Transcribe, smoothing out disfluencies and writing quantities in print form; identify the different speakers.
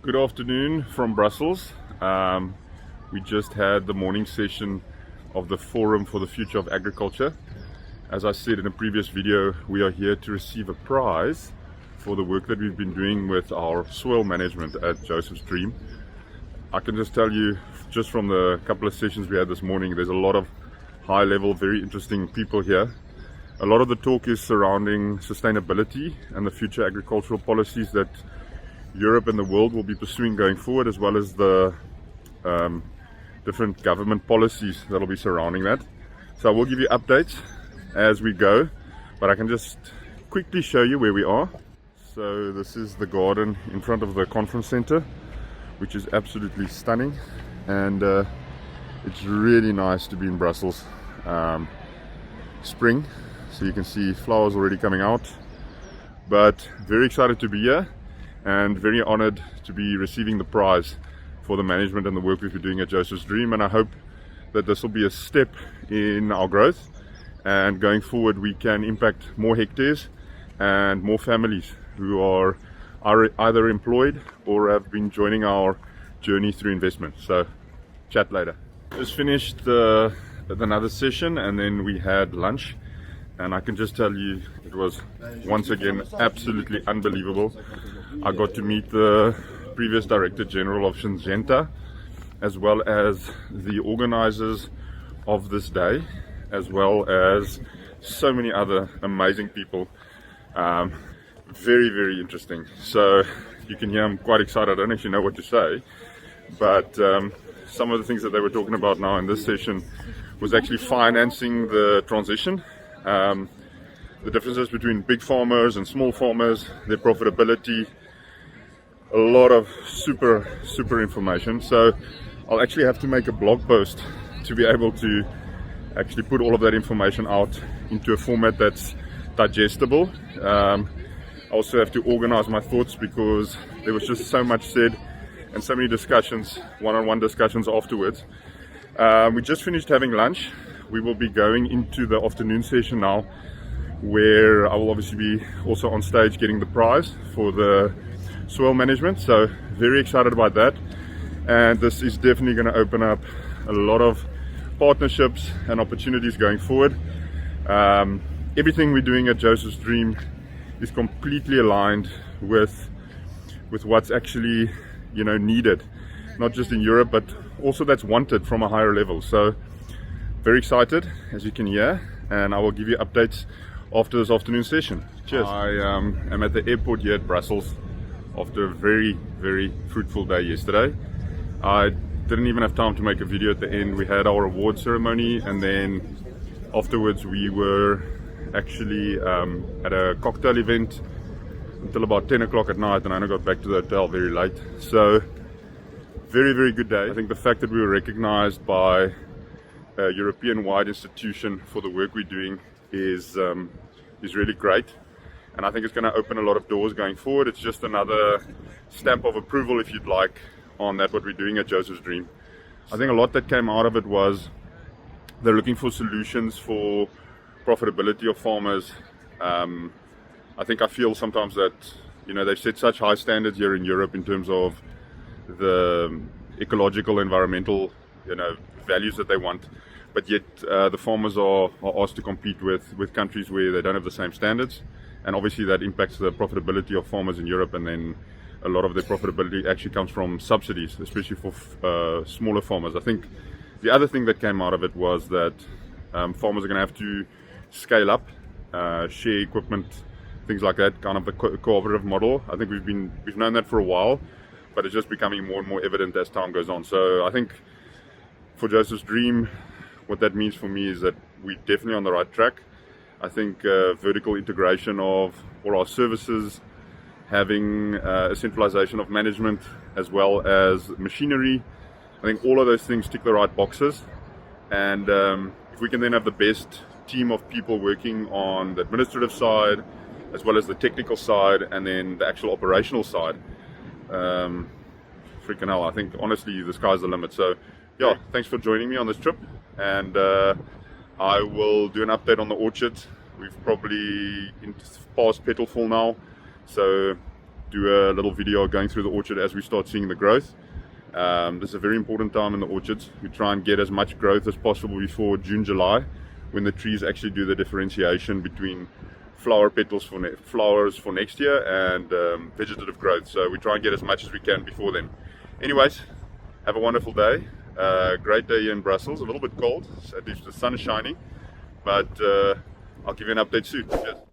Speaker 1: Good afternoon from Brussels. We just had the morning session of the Forum for the Future of Agriculture. As I said in a previous video, we are here to receive a prize for the work that we've been doing with our soil management at Joseph's Dream. I can just tell you, just from the couple of sessions we had this morning, there's a lot of high level, very interesting people here. A lot of the talk is surrounding sustainability and the future agricultural policies that Europe and the world will be pursuing going forward, as well as the different government policies that will be surrounding that. So I will give you updates as we go, but I can just quickly show you where we are. So this is the garden in front of the conference center, which is absolutely stunning, and it's really nice to be in Brussels. Spring, so you can see flowers already coming out, but very excited to be here and very honored to be receiving the prize for the management and the work we've been doing at Joseph's Dream. And I hope that this will be a step in our growth, and going forward we can impact more hectares and more families who are either employed or have been joining our journey through investment. So chat later. Just finished another session, and then we had lunch, and I can just tell you it was once again absolutely unbelievable. I got to meet the previous Director General of Syngenta, as well as the organizers of this day, as well as so many other amazing people. Very, very interesting. So you can hear I'm quite excited. I don't actually know what to say, but some of the things that they were talking about now in this session was actually financing the transition. The differences between big farmers and small farmers, their profitability, a lot of super information. So I'll actually have to make a blog post to be able to actually put all of that information out into a format that's digestible. I also have to organize my thoughts because there was just so much said and so many discussions, one-on-one discussions afterwards. We just finished having lunch. We will be going into the afternoon session now, where I will obviously be also on stage getting the prize for the soil management. So very excited about that, and this is definitely going to open up a lot of partnerships and opportunities going forward. Everything we're doing at Joseph's Dream is completely aligned with what's actually needed, not just in Europe, but also that's wanted from a higher level. So very excited, as you can hear, and I will give you updates after this afternoon session. Cheers. I am at the airport here at Brussels after a very, very fruitful day yesterday. I didn't even have time to make a video at the end. We had our award ceremony, and then afterwards we were actually at a cocktail event until about 10 o'clock at night, and I got back to the hotel very late. So very, very good day. I think the fact that we were recognized by a European-wide institution for the work we're doing is really great, and I think it's going to open a lot of doors going forward. It's just another stamp of approval, if you'd like, on that what we're doing at Joseph's Dream. I think a lot that came out of it was they're looking for solutions for profitability of farmers. I feel sometimes that they've set such high standards here in Europe in terms of the ecological, environmental values that they want, but yet the farmers are asked to compete with countries where they don't have the same standards, and obviously that impacts the profitability of farmers in Europe, and then a lot of their profitability actually comes from subsidies, especially for smaller farmers. I think the other thing that came out of it was that farmers are going to have to scale up, share equipment, things like that, kind of the cooperative model. I think we've known that for a while, but it's just becoming more and more evident as time goes on. So I think for Joseph's Dream, what that means for me is that we're definitely on the right track. I think vertical integration of all our services, having a centralization of management as well as machinery, I think all of those things tick the right boxes. And if we can then have the best team of people working on the administrative side as well as the technical side and then the actual operational side, freaking hell, I think honestly the sky's the limit. So yeah, thanks for joining me on this trip, and I will do an update on the orchard. We've probably past petal fall now, so do a little video going through the orchard as we start seeing the growth. This is a very important time in the orchards. We try and get as much growth as possible before June, July, when the trees actually do the differentiation between flower petals for flowers for next year and vegetative growth. So we try and get as much as we can before then. Anyways, have a wonderful day. Great day here in Brussels. A little bit cold, so at least the sun is shining, but I'll give you an update soon. Cheers.